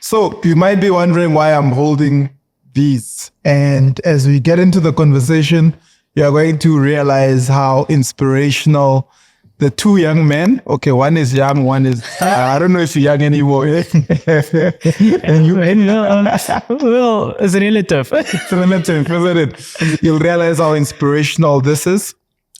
So you might be wondering why I'm holding these. And as we get into the conversation, you're going to realize how inspirational the two young men. Okay, one is young, one is, I don't know if you're young anymore. Well, it's relative. It's relative, isn't it? You'll realize how inspirational this is.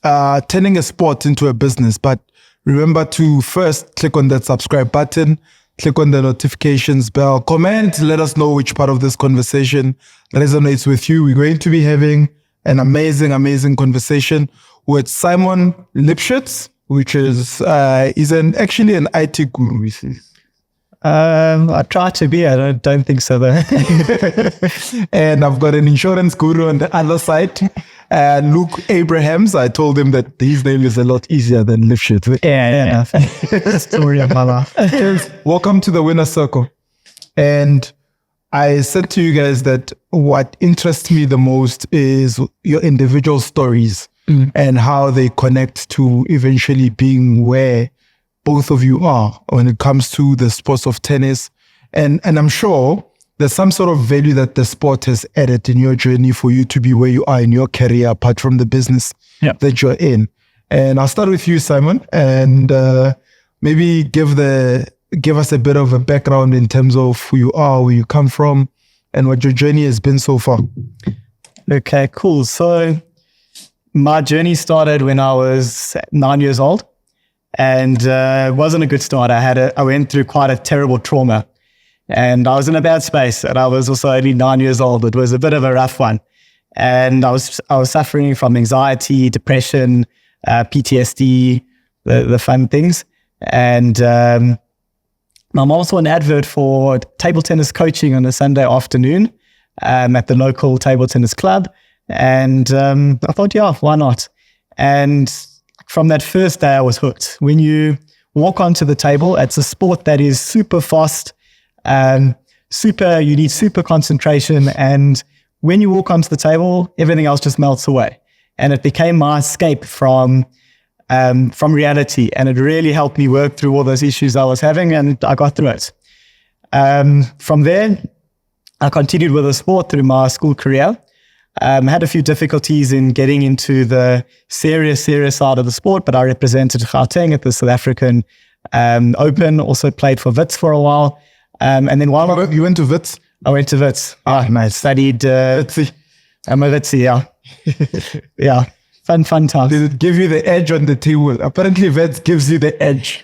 Turning a sport into a business. But remember to first click on that subscribe button, click on the notifications bell, comment, let us know which part of this conversation resonates with you. We're going to be having an amazing conversation with Simon Lipschits, which is actually an IT guru. I try to be. I don't think so though. And I've got an insurance guru on the other side, Luke Abrahams. I told him that his name is a lot easier than Lipschits. Yeah. Story of my life. Welcome to the Winner Circle. And I said to you guys that what interests me the most is your individual stories and how they connect to eventually being where both of you are when it comes to the sports of tennis. And I'm sure there's some sort of value that the sport has added in your journey for you to be where you are in your career, apart from the business that you're in. And I'll start with you, Simon, and maybe give us a bit of a background in terms of who you are, where you come from, and what your journey has been so far. Okay, cool. So my journey started when I was 9 years old, and it wasn't a good start. I went through quite a terrible trauma, and I was in a bad space, and I was also only 9 years old. It was a bit of a rough one, and I was suffering from anxiety, depression, PTSD, the fun things, and my mom saw an advert for table tennis coaching on a Sunday afternoon at the local table tennis club. And I thought, yeah, why not? And from that first day, I was hooked. When you walk onto the table, it's a sport that is super fast, you need super concentration. And when you walk onto the table, everything else just melts away. And it became my escape from reality. And it really helped me work through all those issues I was having, and I got through it. From there, I continued with the sport through my school career. Had a few difficulties in getting into the serious side of the sport, but I represented Gauteng at the South African Open, also played for Wits for a while. And then while you went to Wits? I went to Wits. I studied, I'm a Witsie, yeah. Yeah. Fun time. Did it give you the edge on the table? Apparently, Wits gives you the edge.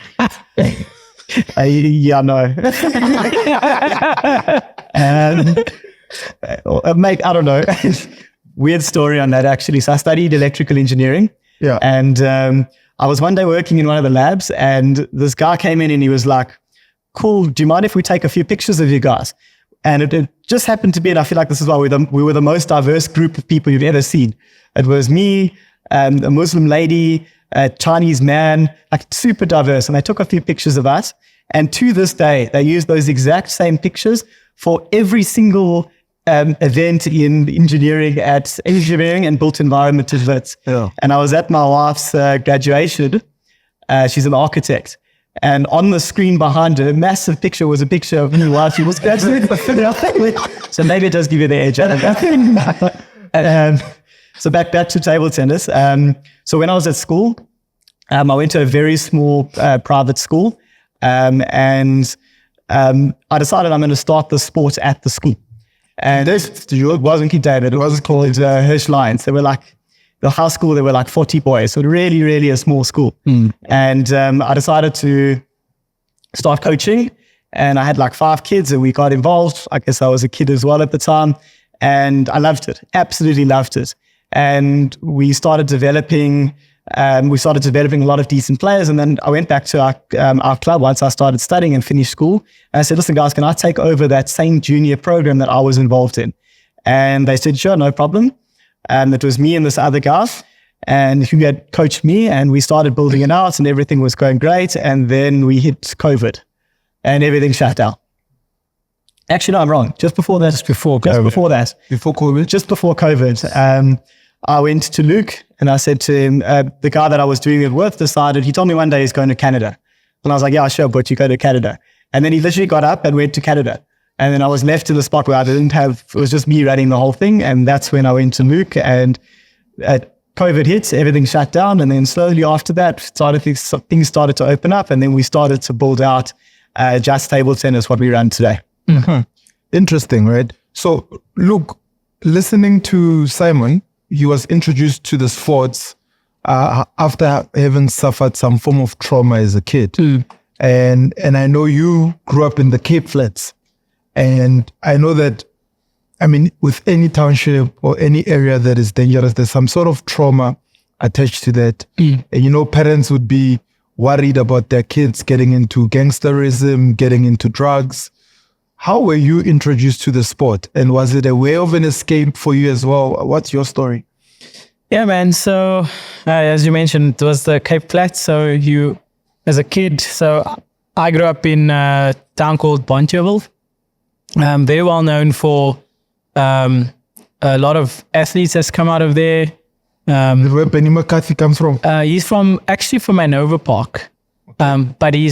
Yeah, no. Mate, I don't know. Weird story on that, actually. So I studied electrical engineering. Yeah. And I was one day working in one of the labs, and this guy came in and he was like, cool, do you mind if we take a few pictures of you guys? And it just happened to be, and I feel like this is why we were the most diverse group of people you've ever seen. It was me, a Muslim lady, a Chinese man, like super diverse. And they took a few pictures of us. And to this day, they use those exact same pictures for every single event in engineering and built environment at Wits. Yeah. And I was at my wife's graduation. She's an architect. And on the screen behind her, massive picture was a picture of me while she was graduating. So maybe it does give you the edge. So back to table tennis. So when I was at school, I went to a very small private school, and I decided I'm going to start the sport at the school. And it wasn't King David, it was called Hirsch Lions. They were like, the high school, there were like 40 boys, so really a small school. And I decided to start coaching, and I had like 5 kids, and we got involved. I guess I was a kid as well at the time, and I loved it, absolutely loved it. And we started developing a lot of decent players. And then I went back to our club once I started studying and finished school. And I said, listen, guys, can I take over that same junior program that I was involved in? And they said, sure, no problem. And it was me and this other guy, and who had coached me, and we started building it out, and everything was going great. And then we hit COVID, and everything shut down. Actually, no, I'm wrong. Just before that. Before COVID. Just before COVID. I went to Luke and I said to him, the guy that I was doing it with he told me one day he's going to Canada. And I was like, yeah, sure, but you go to Canada. And then he literally got up and went to Canada. And then I was left in the spot where it was just me running the whole thing. And that's when I went to Luke, and COVID hit, everything shut down. And then slowly after that, things started to open up. And then we started to build out Just Table Tennis, what we run today. Mm-hmm. Interesting, right? So Luke, listening to Simon, he was introduced to the sports after having suffered some form of trauma as a kid. And I know you grew up in the Cape Flats. And I know that, I mean, with any township or any area that is dangerous, there's some sort of trauma attached to that. And, you know, parents would be worried about their kids getting into gangsterism, getting into drugs. How were you introduced to the sport? And was it a way of an escape for you as well? What's your story? Yeah, man. So as you mentioned, it was the Cape Flats. So you, as a kid, so I grew up in a town called Bonteheuwel. Very well known for a lot of athletes that's come out of there. Where Benny McCarthy comes from? He's from Manova Park. But I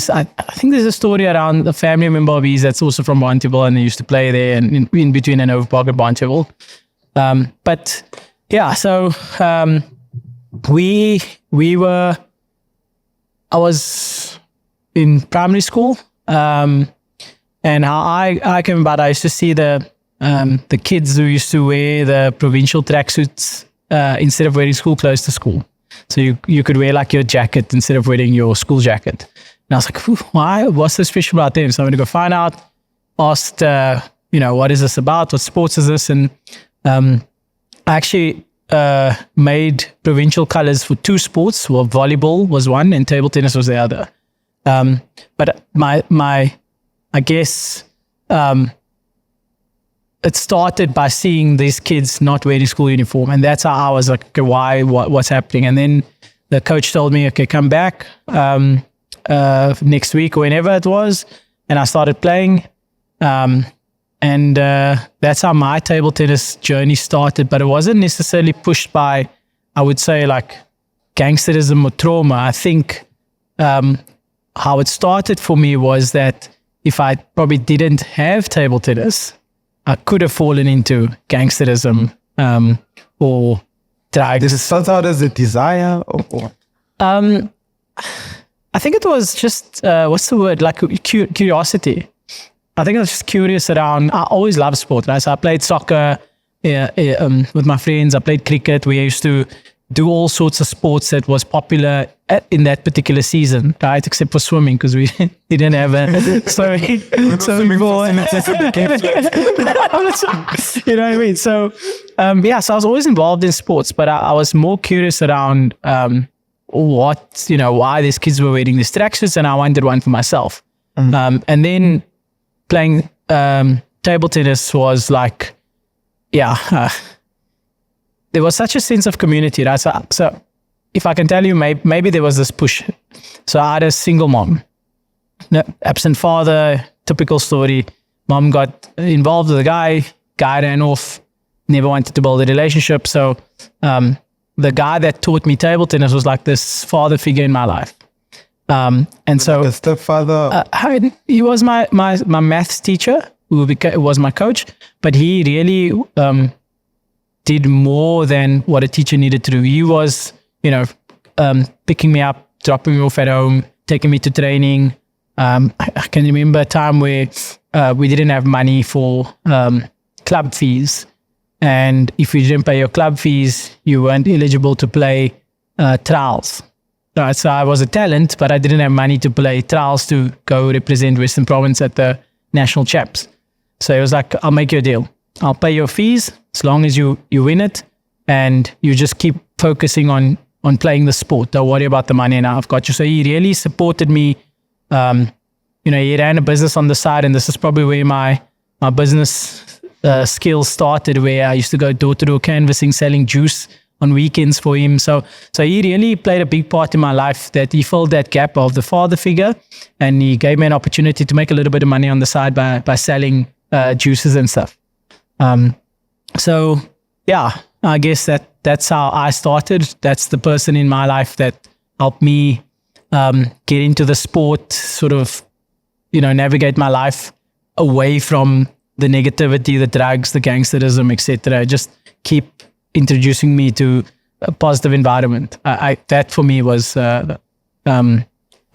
think there's a story around a family member of his that's also from Bonteheuwel, and they used to play there and in between Manova Park and Bonteheuwel. But yeah, so I was in primary school, and how I came about, I used to see the kids who used to wear the provincial tracksuits instead of wearing school clothes to school. So you could wear like your jacket instead of wearing your school jacket. And I was like, why? What's so special about them? So I'm going to go find out, asked, what is this about? What sports is this? And I actually made provincial colors for two sports. Well, volleyball was one and table tennis was the other. But I guess it started by seeing these kids not wearing school uniform. And that's how I was like, okay, why, what's happening? And then the coach told me, okay, come back next week or whenever it was. And I started playing. And that's how my table tennis journey started. But it wasn't necessarily pushed by, I would say, like gangsterism or trauma. I think how it started for me was that if I probably didn't have table tennis, I could have fallen into gangsterism or drugs. Did it start out as a desire? Or? I think it was just, what's the word? Like curiosity. I think I was just curious around, I always loved sport, right? So I played soccer with my friends. I played cricket. We used to do all sorts of sports that was popular in that particular season, right? Except for swimming, because we didn't have a swimming pool. You know what I mean? So, so I was always involved in sports, but I was more curious around why these kids were wearing these tracksuits, and I wanted one for myself. And then playing table tennis was like, there was such a sense of community, right? So if I can tell you, maybe there was this push. So I had a single mom, absent father, typical story. Mom got involved with a guy ran off, never wanted to build a relationship. So the guy that taught me table tennis was like this father figure in my life. And so like a stepfather? He was my maths teacher, who was my coach, but he really did more than what a teacher needed to do. He was, picking me up, dropping me off at home, taking me to training. I can remember a time where we didn't have money for club fees. And if you didn't pay your club fees, you weren't eligible to play trials. Right, so I was a talent, but I didn't have money to play trials to go represent Western Province at the national chaps. So it was like, I'll make you a deal. I'll pay your fees as long as you win it, and you just keep focusing on playing the sport. Don't worry about the money, and I've got you. So he really supported me. He ran a business on the side, and this is probably where my business skills started, where I used to go door-to-door canvassing, selling juice on weekends for him. So he really played a big part in my life, that he filled that gap of the father figure, and he gave me an opportunity to make a little bit of money on the side by selling juices and stuff. I guess that's how I started. That's the person in my life that helped me get into the sport, sort of, navigate my life away from the negativity, the drugs, the gangsterism, etc. Just keep introducing me to a positive environment. That for me was, I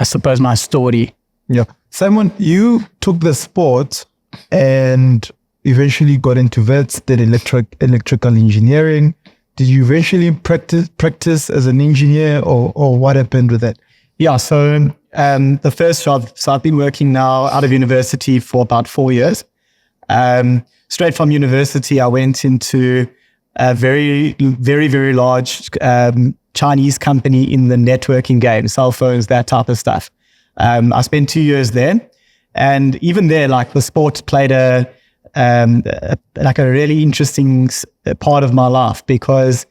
suppose, my story. Yeah. Simon, you took the sport and eventually got into vets, did electrical engineering. Did you eventually practice as an engineer, or what happened with that? Yeah, so the first job, so I've been working now out of university for about 4 years. Straight from university, I went into a very, very, very large Chinese company in the networking game, cell phones, that type of stuff. I spent 2 years there, and even there, like the sport played a really interesting part of my life because,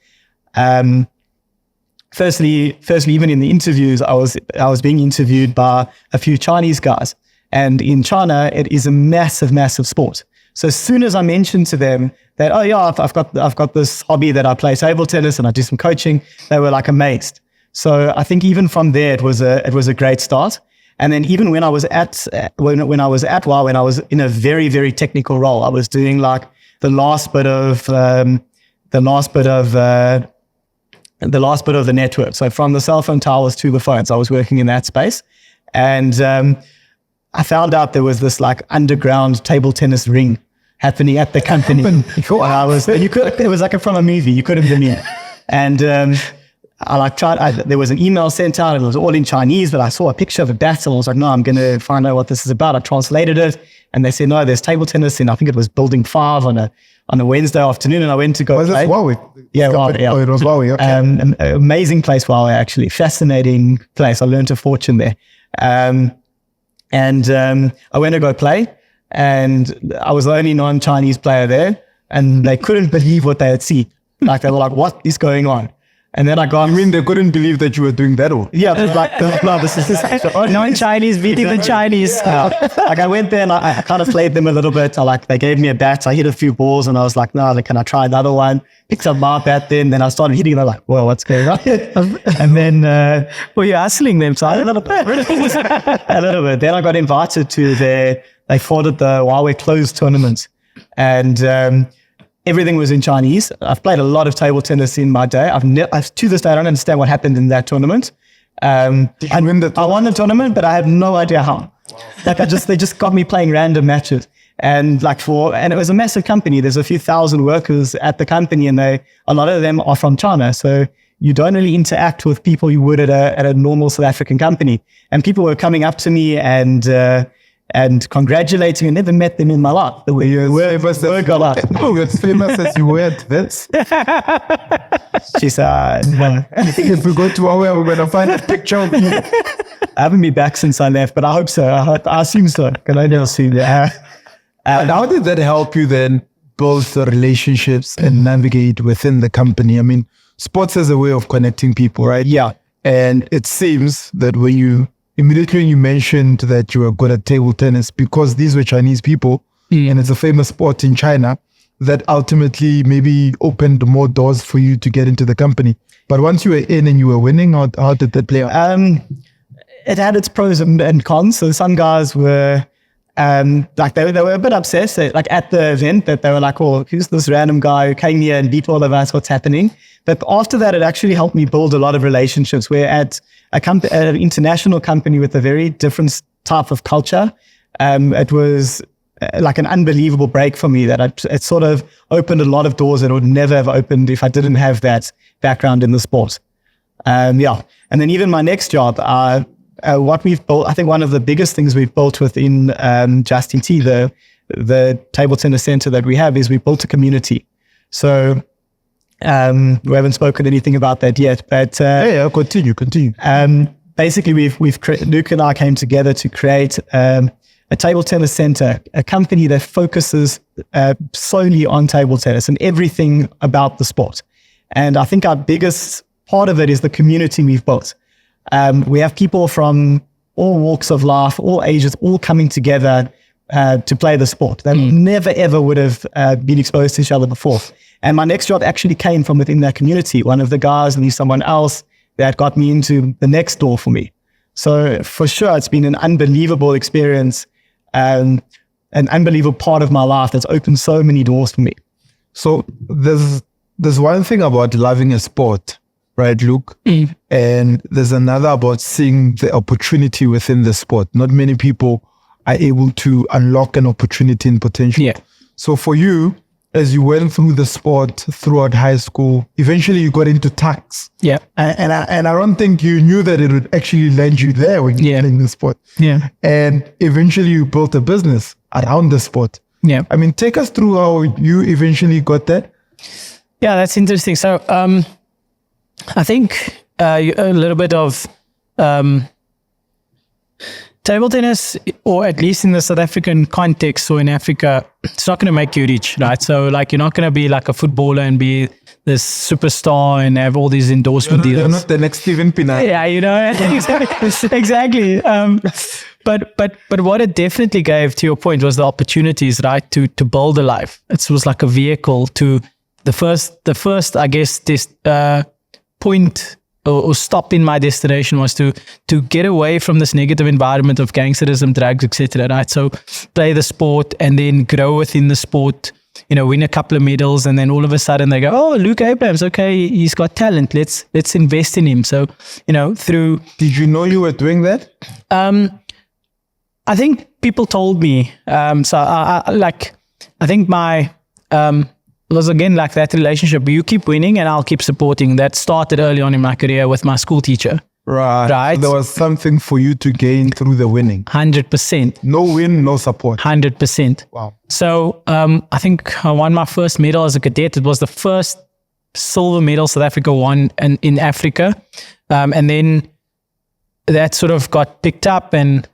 firstly, even in the interviews, I was being interviewed by a few Chinese guys, and in China, it is a massive, massive sport. So as soon as I mentioned to them that, oh yeah, I've got this hobby that I play table tennis and I do some coaching, they were like amazed. So I think even from there, it was a great start. And then even when I was at when I was at WOW, when I was in a very, very technical role, I was doing like the last bit of the network. So from the cell phone towers to the phones, I was working in that space, and I found out there was this like underground table tennis ring happening at the company. It was like from a movie. You couldn't believe it. And there was an email sent out, and it was all in Chinese, but I saw a picture of a bat, and I was like, no, I'm going to find out what this is about. I translated it, and they said, no, there's table tennis in, I think it was Building 5 on a Wednesday afternoon, and I went to go play. Was it Huawei? Yeah, yeah. Oh, it was Huawei, okay. An amazing place, Huawei, actually. Fascinating place. I learned a fortune there. I went to go play, and I was the only non-Chinese player there, and they couldn't believe what they had seen. Like, they were like, what is going on? And then I got... You mean they couldn't believe that you were doing that? Or? Yeah, this is non-Chinese beating the Chinese. Like I went there and I kind of played them a little bit. They gave me a bat. I hit a few balls and I was like, no, can I try another one? Picked up my bat then I started hitting and I'm like, whoa, what's going on? And then... well, you're hustling them, so a little bit. A little bit. Then I got invited to they called it the Huawei Closed Tournament. And... everything was in Chinese. I've played a lot of table tennis in my day. To this day, I don't understand what happened in that tournament. Did you win the tournament? I won the tournament, but I have no idea how. Like they just got me playing random matches. And it was a massive company. There's a few thousand workers at the company, and a lot of them are from China. So you don't really interact with people you would at a normal South African company. And people were coming up to me and congratulating me. I never met them in my life. You're famous as you were at Vets. She said, if we go to Huawei, we're going to find a picture of you. I haven't been back since I left, but I hope so. I assume so. Can I never see that? And how did that help you then build the relationships and navigate within the company? I mean, sports has a way of connecting people, right? Yeah. And it seems that when you mentioned that you were good at table tennis, because these were Chinese people, and it's a famous sport in China, that ultimately maybe opened more doors for you to get into the company. But once you were in and you were winning, how did that play out? It had its pros and cons. So some guys were they were a bit upset. So, at the event, that they were like, oh, who's this random guy who came here and beat all of us? What's happening? But after that, it actually helped me build a lot of relationships. We're at an international company with a very different type of culture. It was like an unbelievable break for me that it sort of opened a lot of doors that would never have opened if I didn't have that background in the sport. And then even my next job, what we've built, I think one of the biggest things we've built within JustTT, the table tennis center that we have, is we built a community. So we haven't spoken anything about that yet, but continue. Basically, Luke and I came together to create a table tennis center, a company that focuses solely on table tennis and everything about the sport. And I think our biggest part of it is the community we've built. We have people from all walks of life, all ages, all coming together to play the sport. They never, ever would have been exposed to each other before. And my next job actually came from within that community. One of the guys knew someone else that got me into the next door for me. So for sure, it's been an unbelievable experience an unbelievable part of my life that's opened so many doors for me. So there's one thing about loving a sport, right, Luke? And there's another about seeing the opportunity within the sport. Not many people are able to unlock an opportunity and potential. Yeah. So for you, as you went through the sport throughout high school, eventually you got into tax. Yeah. And I don't think you knew that it would actually land you there when you were playing the sport. Yeah. And eventually you built a business around the sport. Yeah. I mean, take us through how you eventually got that. Yeah, that's interesting. So I think a little bit of table tennis, or at least in the South African context or in Africa, it's not going to make you rich, right? So like, you're not going to be like a footballer and be this superstar and have all these endorsement deals. You're not the next Steven Pienaar. Yeah, you know, exactly. But what it definitely gave, to your point, was the opportunities, right, to build a life. It was like a vehicle to the first, I guess, this point or stop in my destination was to get away from this negative environment of gangsterism, drugs, etc. Right, so play the sport and then grow within the sport. You know, win a couple of medals, and then all of a sudden they go, "Oh, Luke Abrahams, okay, he's got talent. Let's invest in him." So, you know, through. Did you know you were doing that? I think people told me. So I think my it was again like that relationship. You keep winning, and I'll keep supporting. That started early on in my career with my school teacher. Right. So there was something for you to gain through the winning. 100%. No win, no support. 100%. Wow. So I think I won my first medal as a cadet. It was the first silver medal South Africa won in Africa. And then that sort of got picked up and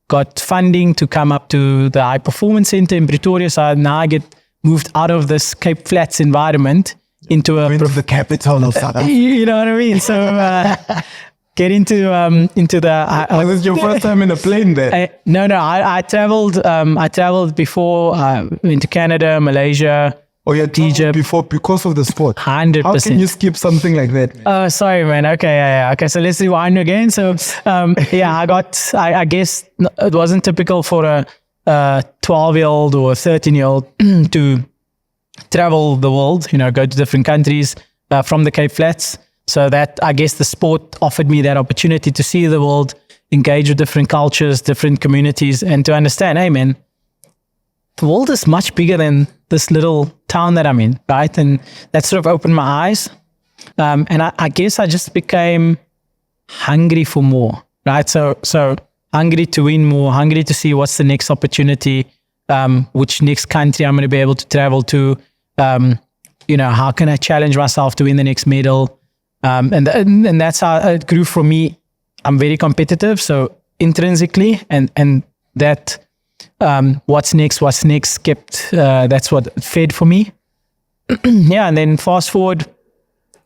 got funding to come up to the High Performance Center in Pretoria. So now I get moved out of this Cape Flats environment into the capital of South Africa. You know what I mean? So get into the. Was this your first time in a plane there? No. I traveled before. Went to Canada, Malaysia. Oh, yeah, Egypt before because of the sport. 100%. How can you skip something like that? Oh, sorry, man. Okay, yeah. Okay, so let's rewind again. So, I guess it wasn't typical for a 12-year-old or a 13-year-old to travel the world. You know, go to different countries from the Cape Flats. So that, I guess, the sport offered me that opportunity to see the world, engage with different cultures, different communities, and to understand, hey, man, the world is much bigger than this little town that I'm in, right? And that sort of opened my eyes. And I guess I just became hungry for more, right? So hungry to win more, hungry to see what's the next opportunity, which next country I'm going to be able to travel to. You know, how can I challenge myself to win the next medal? And that's how it grew for me. I'm very competitive, so intrinsically, and that what's next kept, that's what fed for me. Yeah, and then fast forward,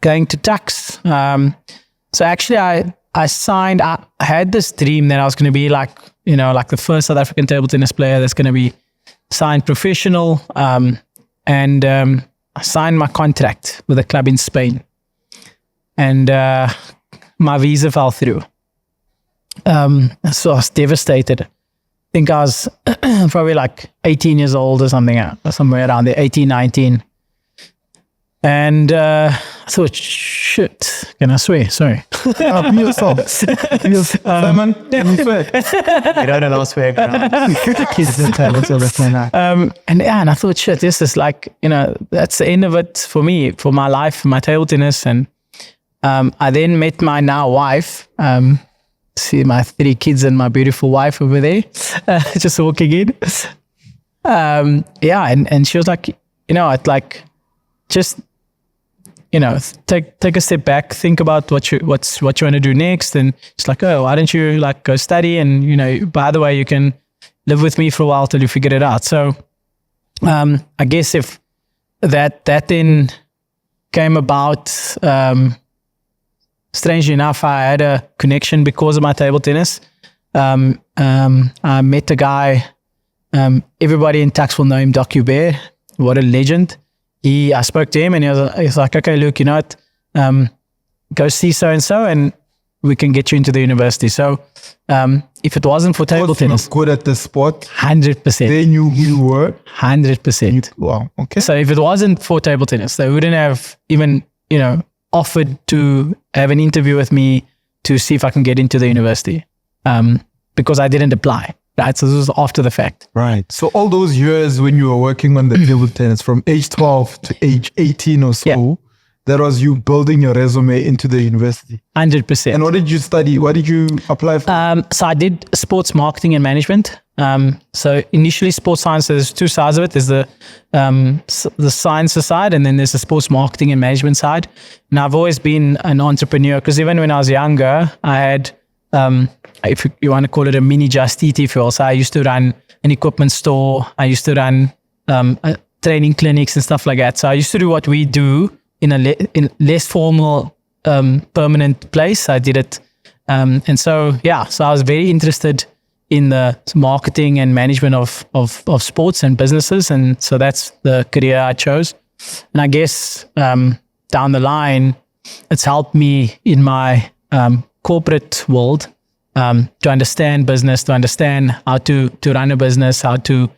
going to tax. So actually I signed, I had this dream that I was going to be like the first South African table tennis player that's going to be signed professional. And I signed my contract with a club in Spain. And my visa fell through. So I was devastated. I think I was probably like 18 years old or something, somewhere around there, 18, 19. And I thought, shit, can I swear? Sorry. Be yourself. Simon, can you swear? You don't know swear. And I thought, shit, this is like, that's the end of it for me, for my life, for my table tennis. And I then met my now wife, see my 3 kids and my beautiful wife over there, just walking in. And she was like, it's like, just, take a step back, think about what you want to do next. And it's like, oh, why don't you like go study? And, by the way, you can live with me for a while till you figure it out. So, I guess if that then came about, strangely enough, I had a connection because of my table tennis. I met a guy, everybody in Tax will know him, Doc Hubert. What a legend. I spoke to him and he was like, okay, look, you know what, go see so-and-so. And we can get you into the university. So if it wasn't for table tennis, good at the sport, 100%. they knew who you were. 100%. Wow. Okay. So if it wasn't for table tennis, they wouldn't have even, offered to have an interview with me to see if I can get into the university, because I didn't apply. Right. So this was after the fact. Right. So all those years when you were working on the table tennis from age 12 to age 18 or so, that was you building your resume into the university. 100%. And what did you study? What did you apply for? So I did sports marketing and management. So initially sports science, there's two sides of it. There's the science side, and then there's the sports marketing and management side. And I've always been an entrepreneur, because even when I was younger, I had, if you want to call it a mini JustTT, if you will. So I used to run an equipment store. I used to run training clinics and stuff like that. So I used to do what we do in a less formal, permanent place. I did it. And so I was very interested in the marketing and management of sports and businesses. And so that's the career I chose. And I guess down the line, it's helped me in my corporate world to understand business, to understand how to run a business, how to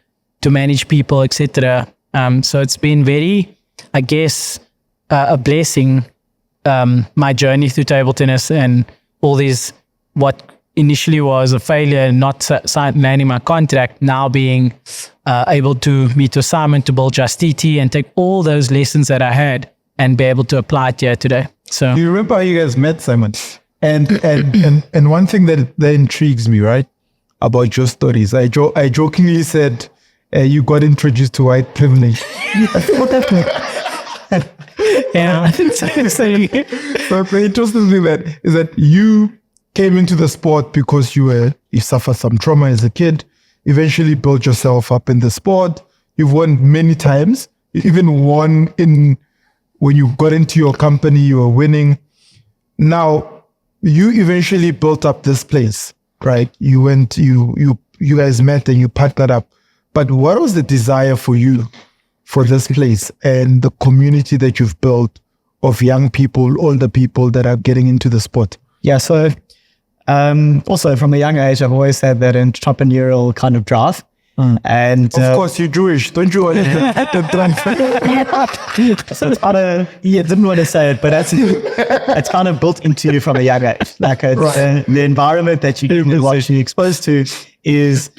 manage people, etc. So it's been very, I guess, a blessing, my journey through table tennis and all these, what initially was a failure, not landing my contract, now being able to meet Simon to build JustTT and take all those lessons that I had and be able to apply it here today. So do you remember how you guys met, Simon? And one thing that intrigues me, right, about your stories, I jokingly said you got introduced to white privilege. yeah. But the interesting thing is that you came into the sport because you suffered some trauma as a kid, eventually built yourself up in the sport. You've won many times. You even won when you got into your company, you were winning. Now, you eventually built up this place, right? You guys met and you partnered up. But what was the desire for you for this place and the community that you've built of young people, older people that are getting into the sport? Yeah, so also from a young age, I've always had that entrepreneurial kind of drive. And of course, you're Jewish, don't you? So it's kind of, didn't want to say it, but it's kind of built into you from a young age. Like the environment that you're exposed to is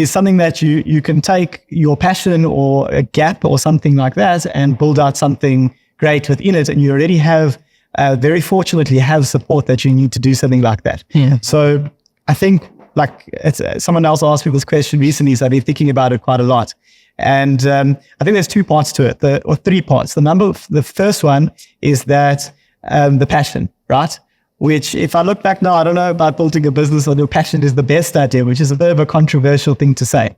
something that you can take your passion or a gap or something like that and build out something great within it. And you already have, very fortunately, have support that you need to do something like that. Yeah. So I think, someone else asked me this question recently, so I've been thinking about it quite a lot. And I think there's two parts to it, or three parts. The first one is that the passion, right? Which, if I look back now, I don't know about building a business or your passion is the best idea, which is a bit of a controversial thing to say.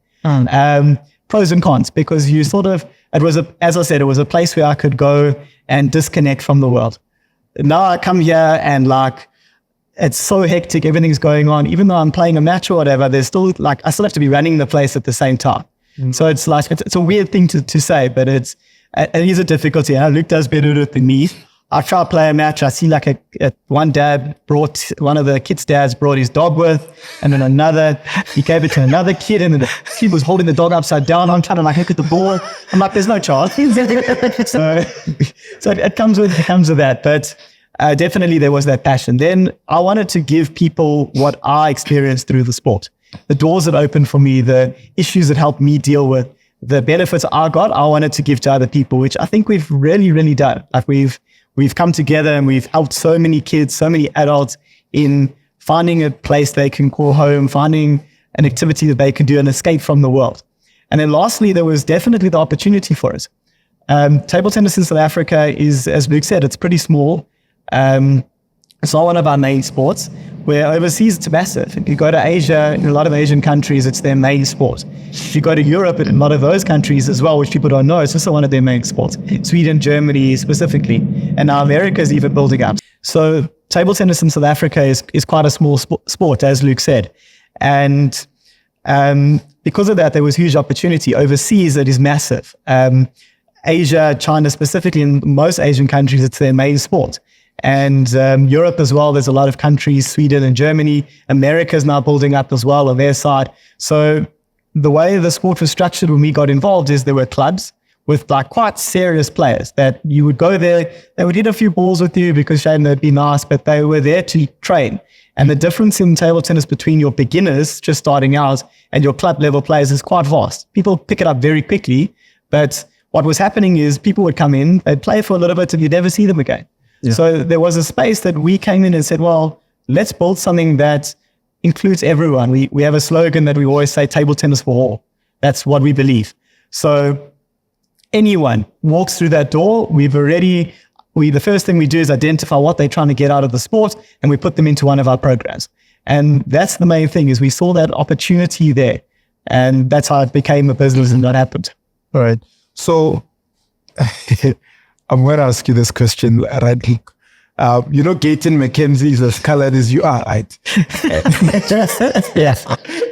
Pros and cons, because as I said, it was a place where I could go and disconnect from the world. Now I come here and it's so hectic, everything's going on. Even though I'm playing a match or whatever, there's still I still have to be running the place at the same time. So it's it's a weird thing to say, but it is a difficulty. Luke does better at it than me. I try to play a match. I see one of the kids' dads brought his dog with, and then he gave it to another kid, and then the kid was holding the dog upside down. I'm trying to look at the ball. I'm like, there's no chance. So it comes with that, but definitely there was that passion. Then I wanted to give people what I experienced through the sport. The doors that opened for me, the issues that helped me deal with, the benefits I got, I wanted to give to other people, which I think we've really, really done. We've come together and we've helped so many kids, so many adults in finding a place they can call home, finding an activity that they can do and escape from the world. And then lastly, there was definitely the opportunity for it. Table tennis in South Africa is, as Luke said, it's pretty small. It's not one of our main sports, where overseas it's massive. If you go to Asia, in a lot of Asian countries, it's their main sport. If you go to Europe, in a lot of those countries as well, which people don't know, it's also one of their main sports. Sweden, Germany specifically. And now America is even building up. So table tennis in South Africa is quite a small sport, as Luke said. And because of that, there was huge opportunity. Overseas, it is massive. Asia, China specifically, in most Asian countries, it's their main sport. And Europe as well, there's a lot of countries, Sweden and Germany. America's now building up as well on their side. So the way the sport was structured when we got involved is there were clubs with like quite serious players that you would go there, they would hit a few balls with you because Shane, they'd be nice, but they were there to train. And the difference in table tennis between your beginners just starting out and your club level players is quite vast. People pick it up very quickly, but what was happening is people would come in, they'd play for a little bit and you'd never see them again. Yeah. So there was a space that we came in and said, well, let's build something that includes everyone. We have a slogan that we always say, table tennis for all. That's what we believe. So anyone walks through that door, the first thing we do is identify what they're trying to get out of the sport and we put them into one of our programs. And that's the main thing is we saw that opportunity there. And that's how it became a business and that happened. All right. So I'm going to ask you this question, right? Gayton McKenzie is as colored as you are, right? Yeah.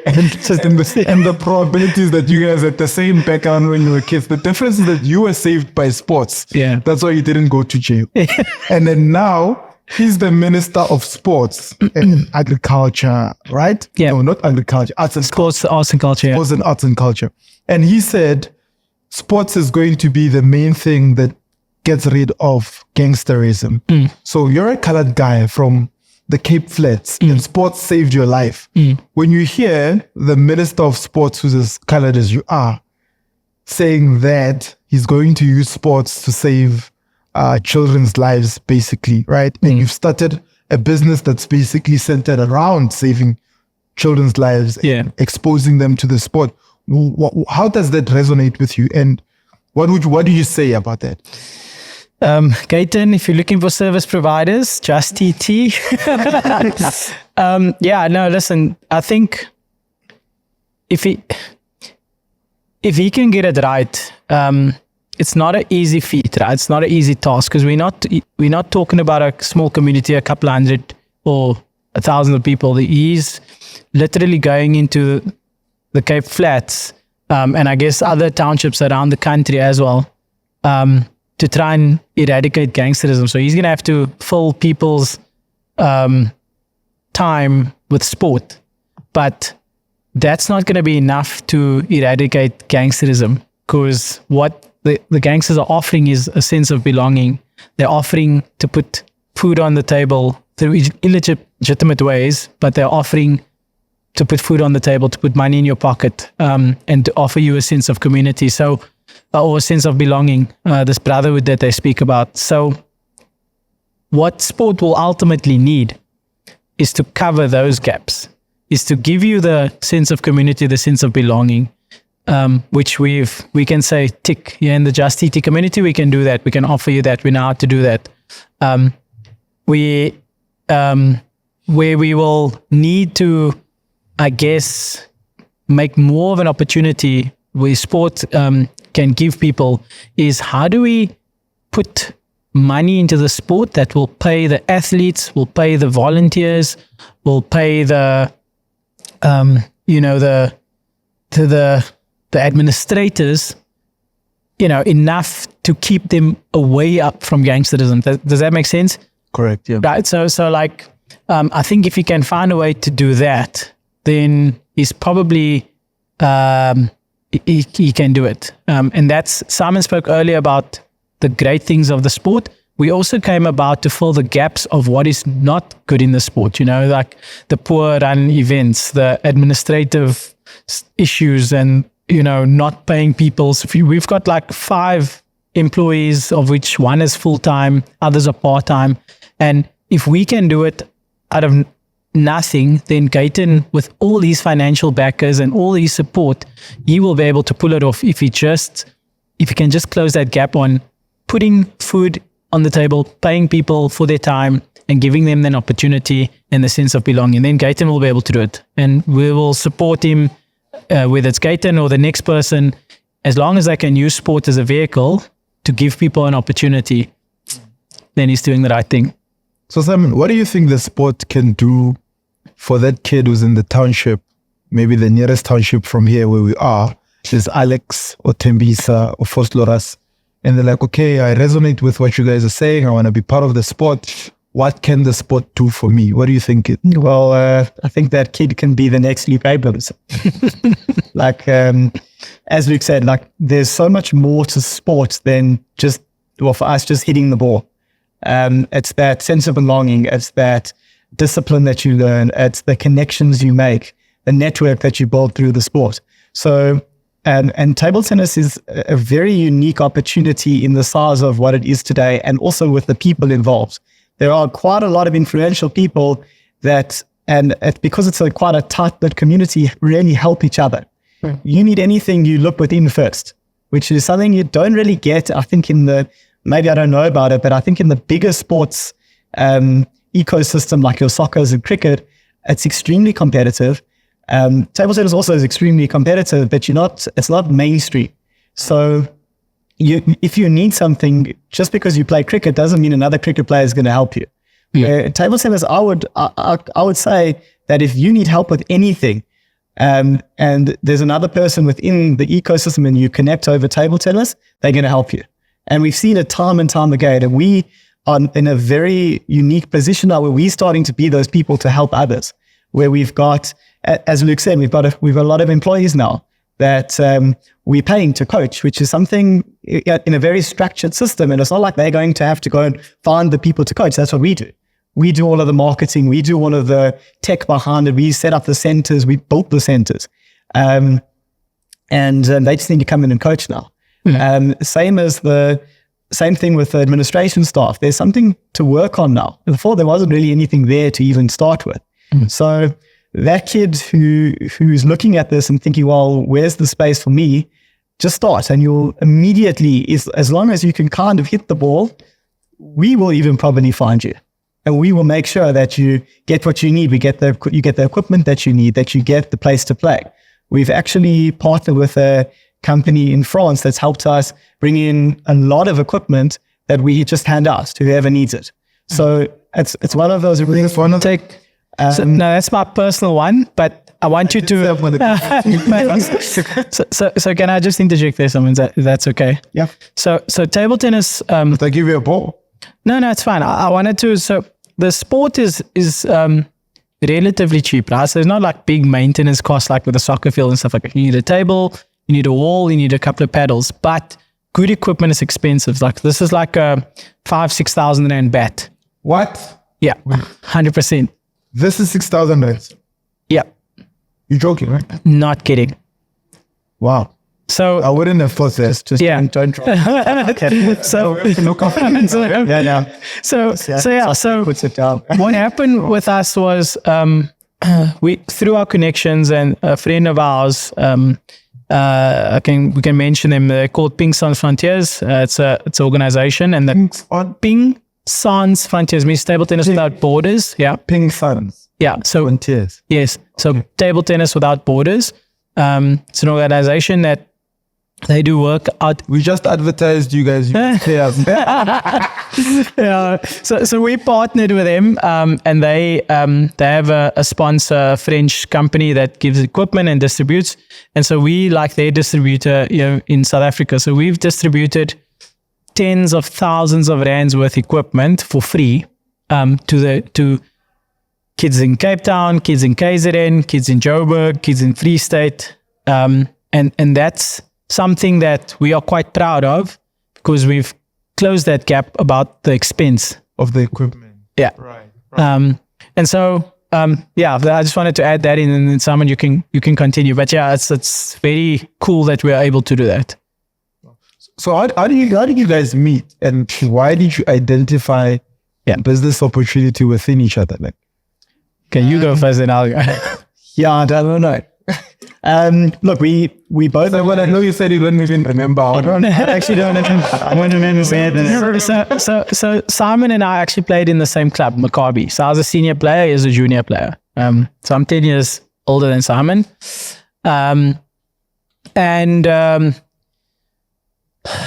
And the probabilities that you guys had the same background when you were kids. The difference is that you were saved by sports. Yeah. That's why you didn't go to jail. And then now he's the Minister of Sports and Agriculture, right? Yeah. No, not agriculture, arts and Sports, arts and culture. Sports and arts and culture. And he said sports is going to be the main thing that gets rid of gangsterism. So you're a colored guy from the Cape Flats and sports saved your life. When you hear the Minister of Sports, who's as colored as you are, saying that he's going to use sports to save children's lives, basically, right? And you've started a business that's basically centered around saving children's lives and exposing them to the sport. How does that resonate with you? And what do you say about that? Gayton, if you're looking for service providers, JustTT. Listen, I think if he can get it right, it's not an easy feat, right? It's not an easy task because we're not talking about a small community, a couple hundred or 1,000 of people. He's literally going into the Cape Flats and I guess other townships around the country as well to try and eradicate gangsterism. So he's going to have to fill people's time with sport. But that's not going to be enough to eradicate gangsterism because what the gangsters are offering is a sense of belonging. They're offering to put food on the table through illegitimate ways, but they're offering to put food on the table, to put money in your pocket, and to offer you a sense of community. So, or a sense of belonging, this brotherhood that they speak about. So what sport will ultimately need is to cover those gaps, is to give you the sense of community, the sense of belonging, which we can say tick. Yeah, in the JustTT community, we can do that. We can offer you that. We know how to do that. Where we will need to, I guess, make more of an opportunity where sport can give people is how do we put money into the sport that will pay the athletes, will pay the volunteers, will pay the administrators, enough to keep them away up from gangsterism. Does that make sense? Correct. Yeah. Right. So like, I think if you can find a way to do that, then he's probably he can do it. And that's Simon spoke earlier about the great things of the sport. We also came about to fill the gaps of what is not good in the sport. Like the poor run events, the administrative issues, and not paying people. So we've got like 5 employees, of which one is full time, others are part time, and if we can do it out of nothing, then Gayton, with all these financial backers and all these support, he will be able to pull it off if he can just close that gap on putting food on the table, paying people for their time and giving them an opportunity and the sense of belonging. Then Gayton will be able to do it. And we will support him, whether it's Gayton or the next person, as long as they can use sport as a vehicle to give people an opportunity, then he's doing the right thing. So Simon, what do you think the sport can do for that kid who's in the township, maybe the nearest township from here where we are, is Alex or Tembisa or Fosloras, and they're like, okay, I resonate with what you guys are saying, I want to be part of the sport. what can the sport do for me? What do you think? Well, I think that kid can be the next Luke Abrams. Like, as Luke said, like there's so much more to sport than just, well, for us, just hitting the ball. It's that sense of belonging. It's that discipline that you learn. It's the connections you make, the network that you build through the sport. So, and table tennis is a very unique opportunity in the size of what it is today, and also with the people involved. There are quite a lot of influential people that, because it's quite a tight-knit community, really help each other. You need anything, you look within first, which is something you don't really get, I think, maybe I don't know about it, but I think in the bigger sports ecosystem like your soccers and cricket, it's extremely competitive. Table tennis also is extremely competitive, but it's not mainstream. So if you need something, just because you play cricket doesn't mean another cricket player is going to help you. Table tennis, I would say that if you need help with anything, and there's another person within the ecosystem and you connect over table tennis, they're going to help you. And we've seen it time and time again. And we are in a very unique position now where we're starting to be those people to help others, where we've got, as Luke said, we've got a lot of employees now that we're paying to coach, which is something in a very structured system. And it's not like they're going to have to go and find the people to coach. That's what we do. We do all of the marketing. We do all of the tech behind it. We set up the centers. We built the centers. And they just need to come in and coach now. Same thing with the administration staff. There's something to work on now. Before, there wasn't really anything there to even start with. So that kid who's looking at this and thinking, well, where's the space for me? Just start, and you'll immediately, as long as you can kind of hit the ball, we will even probably find you. And we will make sure that you get what you need. You get the equipment that you need, that you get the place to play. We've actually partnered with a company in France that's helped us bring in a lot of equipment that we just hand out to whoever needs it. So it's one of those. No, that's my personal one, but I want you to. So can I just interject there, someone? That's okay. Yeah. So table tennis. If I give you a ball. No, it's fine. I wanted to. So the sport is relatively cheap, right? So there's not like big maintenance costs like with a soccer field and stuff like that. You need a table, you need a wall, you need a couple of paddles, but good equipment is expensive. Like this is like a 5,000-6,000 rand bat. What? Yeah, 100%. This is 6,000 rands. Yeah. You're joking, right? Not kidding. Wow. So I wouldn't have thought that. Just don't drop. So no confidence. So puts it down. what happened with us was we, through our connections, and a friend of ours, we can mention them. They're called Ping Sans Frontiers. It's an organization, and the Ping Sans Frontiers means table tennis without borders. Yeah, Ping Sans. Yeah, so Frontiers. Yes, so Table Tennis Without Borders. It's an organization that they do work out. We just advertised you guys. Yeah. So we partnered with them, and they have a sponsor, French company that gives equipment and distributes. And so we like their distributor, in South Africa. So we've distributed tens of thousands of rands worth equipment for free to kids in Cape Town, kids in KZN, kids in Joburg, kids in Free State, and that's something that we are quite proud of, because we've closed that gap about the expense of the equipment. Yeah. Right. And so, I just wanted to add that in, and then Simon, you can continue. But yeah, it's very cool that we are able to do that. So how did you guys meet, and why did you identify business opportunity within each other? Like, okay, you go first, and I'll go. Yeah, I don't know. Look, we both. So when I know you said you don't even remember. I actually don't remember. I won't remember. So Simon and I actually played in the same club, Maccabi. So I was a senior player, he was a junior player. So I'm 10 years older than Simon.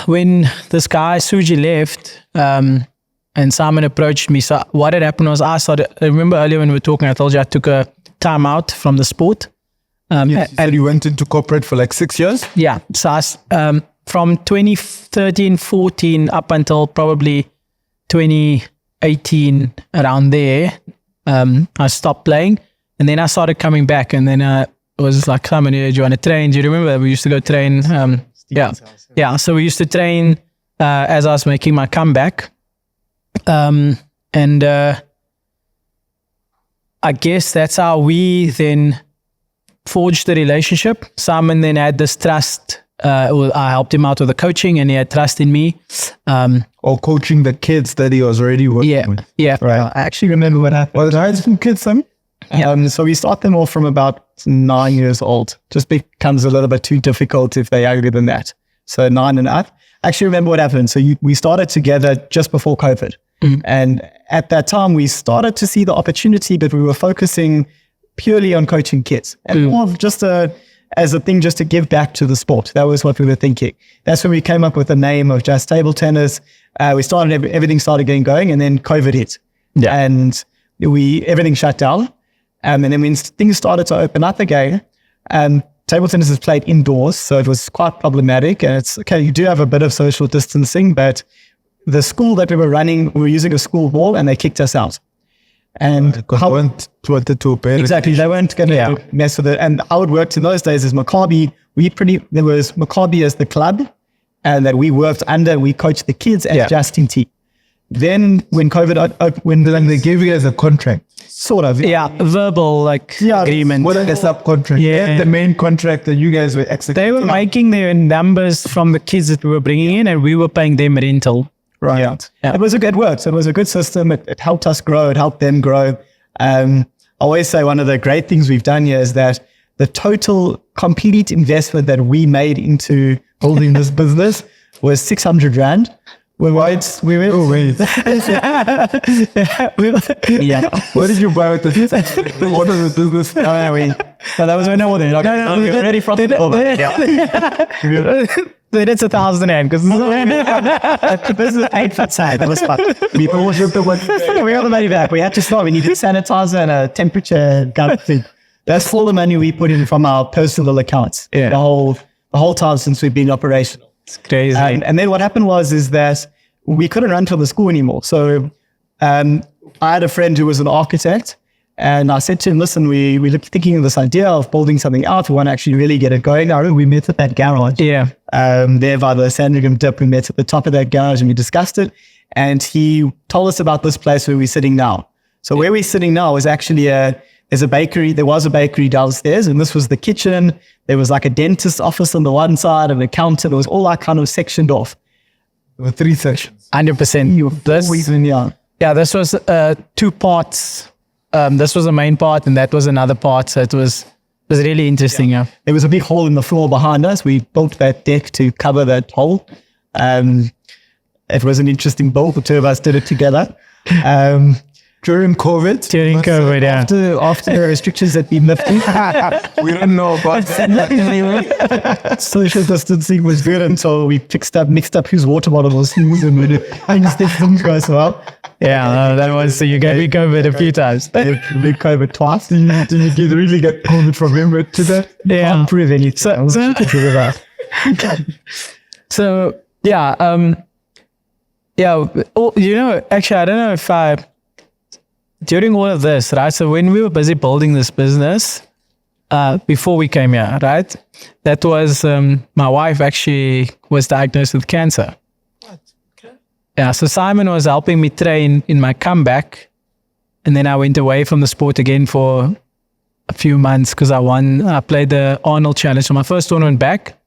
When this guy Suji left, and Simon approached me, so what had happened was I remember earlier when we were talking, I told you I took a time out from the sport. And you went into corporate for like 6 years? Yeah. So from 2013, 14 up until probably 2018, 18, around there, I stopped playing, and then I started coming back, and then it was like, Simon, do you want to train? Do you remember we used to go train? Yeah. So we used to train as I was making my comeback, and I guess that's how we then forged the relationship. Simon then had this trust. I helped him out with the coaching, and he had trust in me. Or coaching the kids that he was already working with. Yeah. Right. I actually remember what happened. Was it high school kids, Simon? So we start them off from about 9 years old. Just becomes a little bit too difficult if they're younger than that. So 9 and up. I actually remember what happened. So we started together just before COVID. And at that time, we started to see the opportunity, but we were focusing purely on coaching kids. And more of just as a thing just to give back to the sport. That was what we were thinking. That's when we came up with the name of Just Table Tennis. We started, everything started getting going, and then COVID hit. Yeah. And everything shut down. And then when things started to open up again, table tennis is played indoors, so it was quite problematic. And it's okay, you do have a bit of social distancing, but the school that we were running, we were using a school hall, and they kicked us out. And they wanted to open. Exactly, they weren't going to mess with it. And how it worked in those days is Maccabi, there was Maccabi as the club, and that we worked under, we coached the kids at JustTT. Then when COVID, when they gave you guys a contract. Sort of. Verbal agreement. What a subcontract. Yeah. The main contract that you guys were executing. They were making their numbers from the kids that we were bringing in, and we were paying them rental. Right. Yeah. It was a good work. So it was a good system. It helped us grow. It helped them grow. I always say one of the great things we've done here is that the total complete investment that we made into building this business was 600 Rand. What did you buy with this? What is the business? So that was when we were ready for it. It's 1,000 Rand because this is 8 foot side. That was fun. We got the money back. We had to start. We needed sanitizer and a temperature gun thing. That's all the money we put in from our personal accounts. Yeah. The whole time since we've been operational. It's crazy. And then what happened is that we couldn't run till the school anymore. So I had a friend who was an architect, and I said to him, listen, we're thinking of this idea of building something out. We want to actually really get it going. Now, we met at that garage. Yeah. There by the Sandringham dip, we met at the top of that garage and we discussed it. And he told us about this place where we're sitting now. So where we're sitting now is actually there's a bakery. There was a bakery downstairs, and this was the kitchen. There was like a dentist's office on the one side and an accountant. It was all like kind of sectioned off. There were 3 sections. 100%. This was 2 parts. This was the main part, and that was another part. So it was really interesting. Yeah. There was a big hole in the floor behind us. We built that deck to cover that hole. It was an interesting build. The two of us did it together. During COVID? After the restrictions had been lifted. We don't know about that. Social distancing was good until we mixed up whose water bottle was whose, and things didn't go so well. Yeah, that was, so you gave me COVID a few times. We COVID twice. Did you really get COVID from him to that? Yeah. Can't prove anything. So actually, I don't know if during all of this, right? So when we were busy building this business, before we came here, right? That was, my wife actually was diagnosed with cancer. What? Okay. Yeah, so Simon was helping me train in my comeback. And then I went away from the sport again for a few months because I played the Arnold Challenge. So my first tournament back,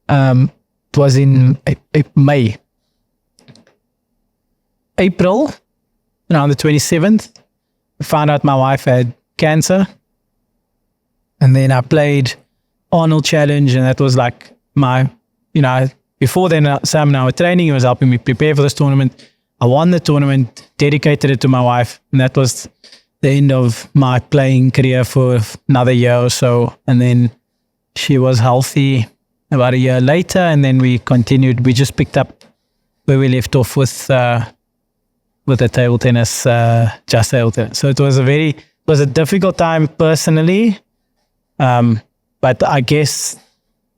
it was in May. April, around the 27th, I found out my wife had cancer. And then I played Arnold Challenge, and that was like before then, Sam and I were training. He was helping me prepare for this tournament. I won the tournament, dedicated it to my wife, and that was the end of my playing career for another year or so. And then she was healthy about a year later, and then we continued. We just picked up where we left off with the table tennis, just table tennis. So it was a difficult time personally, but I guess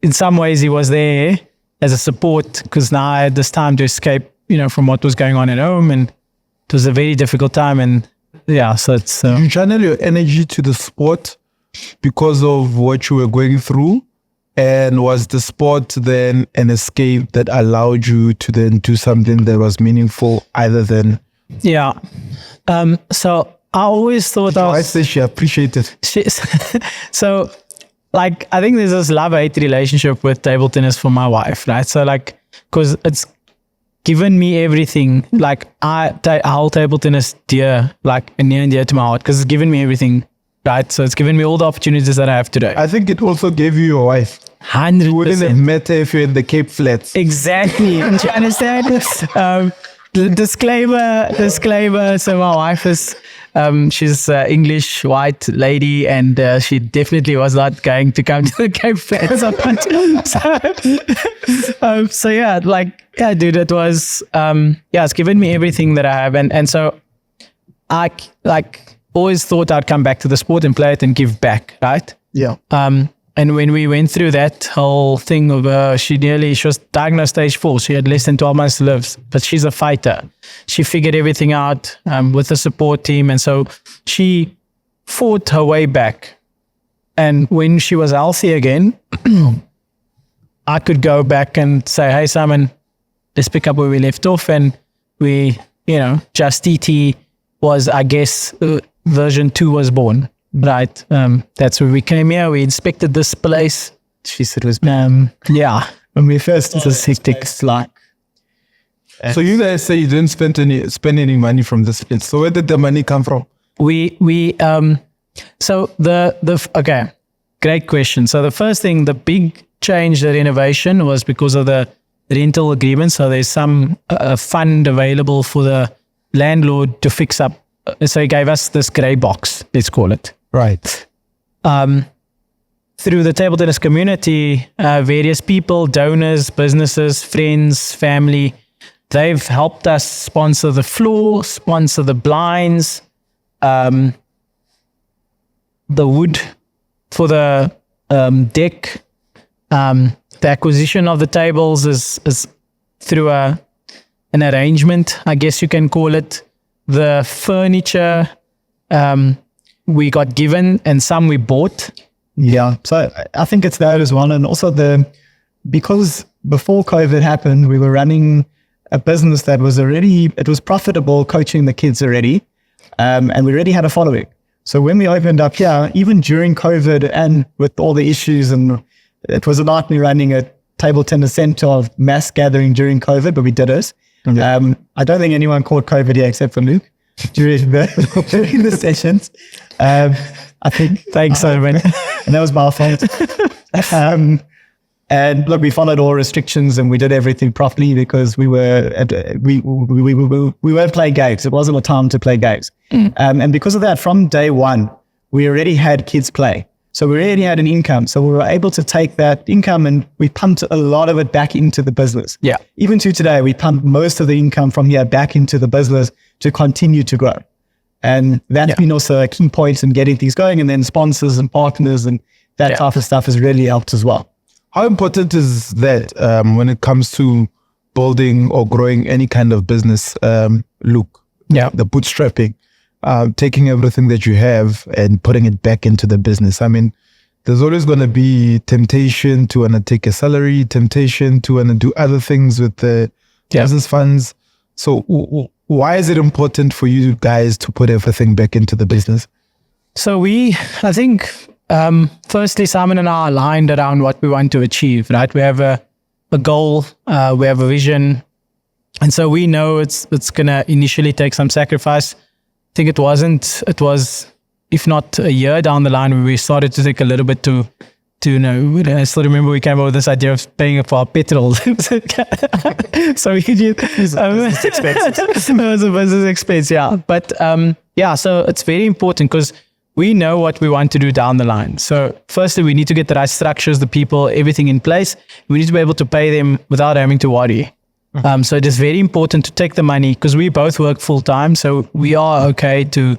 in some ways he was there as a support because now I had this time to escape, from what was going on at home, and it was a very difficult time, and so it's You channel your energy to the sport because of what you were going through, and was the sport then an escape that allowed you to then do something that was meaningful other than? So I always thought I say she appreciated. So like, I think there's this love-hate relationship with table tennis for my wife, right? So like, because it's given me everything. Like I hold table tennis dear, like near and dear to my heart, because it's given me everything, right? So it's given me all the opportunities that I have today. I think it also gave you your wife. 100%. You wouldn't have met her if you're in the Cape Flats. Exactly. Do you understand? Disclaimer. So my wife is, she's an English white lady, and she definitely was not going to come to the Cape Flats. Dude, it was, it's given me everything that I have. And so I always thought I'd come back to the sport and play it and give back, right? Yeah. And when we went through that whole thing of she was diagnosed stage 4. She had less than 12 months to live, but she's a fighter. She figured everything out with the support team. And so she fought her way back. And when she was healthy again, I could go back and say, hey, Simon, let's pick up where we left off. And we, JustTT was, I guess, version 2 was born. Right. That's where we came here. We inspected this place. She said it was When we first started, it's hectic. So you guys say you didn't spend any money from this place. So where did the money come from? So okay, great question. So the first thing, the big change, the renovation, was because of the rental agreement. So there's some fund available for the landlord to fix up. So he gave us this grey box, let's call it. Right. Through the table tennis community, various people, donors, businesses, friends, family, they've helped us sponsor the floor, sponsor the blinds, the wood for the deck. The acquisition of the tables is through an arrangement, I guess you can call it. The furniture we got given, and some we bought. Yeah, so I think it's that as well. And also because before COVID happened, we were running a business that was it was profitable, coaching the kids already. And we already had a following. So when we opened up here, even during COVID and with all the issues, and it was a nightmare running a table tennis center of mass gathering during COVID, but we did it. Okay. I don't think anyone caught COVID here except for Luke during the sessions. I think. Thanks, Simon. And that was my fault. And look, we followed all restrictions and we did everything properly because we weren't playing games. It wasn't a time to play games. And because of that, from day one, we already had kids play. So we already had an income. So we were able to take that income and we pumped a lot of it back into the business. Yeah. Even to today, we pumped most of the income from here back into the business to continue to grow. And that's been also a key point in getting things going. And then sponsors and partners and that type of stuff has really helped as well. How important is that when it comes to building or growing any kind of business, Luke? Yeah. The bootstrapping, taking everything that you have and putting it back into the business. I mean, there's always going to be temptation to want to take a salary, temptation to want to do other things with the business funds. So why is it important for you guys to put everything back into the business? So I think, firstly, Simon and I are aligned around what we want to achieve, right? We have a goal, we have a vision. And so we know it's going to initially take some sacrifice. I think it was, if not a year down the line, we started to take a little bit to I still remember we came up with this idea of paying for our petrol. So we did. It was a business expense, yeah. But so it's very important because we know what we want to do down the line. So firstly, we need to get the right structures, the people, everything in place. We need to be able to pay them without having to worry. So it is very important to take the money because we both work full time. So we are okay to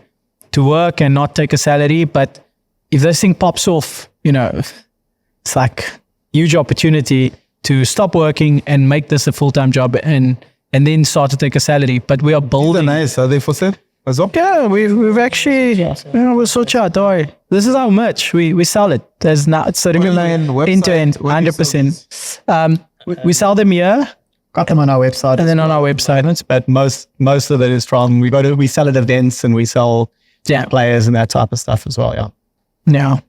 work and not take a salary. But if this thing pops off, it's like huge opportunity to stop working and make this a full-time job and and then start to take a salary. But we are They're building. nice. Are they for sale as well? Yeah, we've actually, we'll sort you out. Don't worry. This is our merch. We sell it. There's not, it's Line, website, end to end, where do you sell 100%. We sell them here Got them on our website. and then on our website. But most of it is from, we sell at events and we sell Yeah. players and that type of stuff as well. Yeah. Yeah.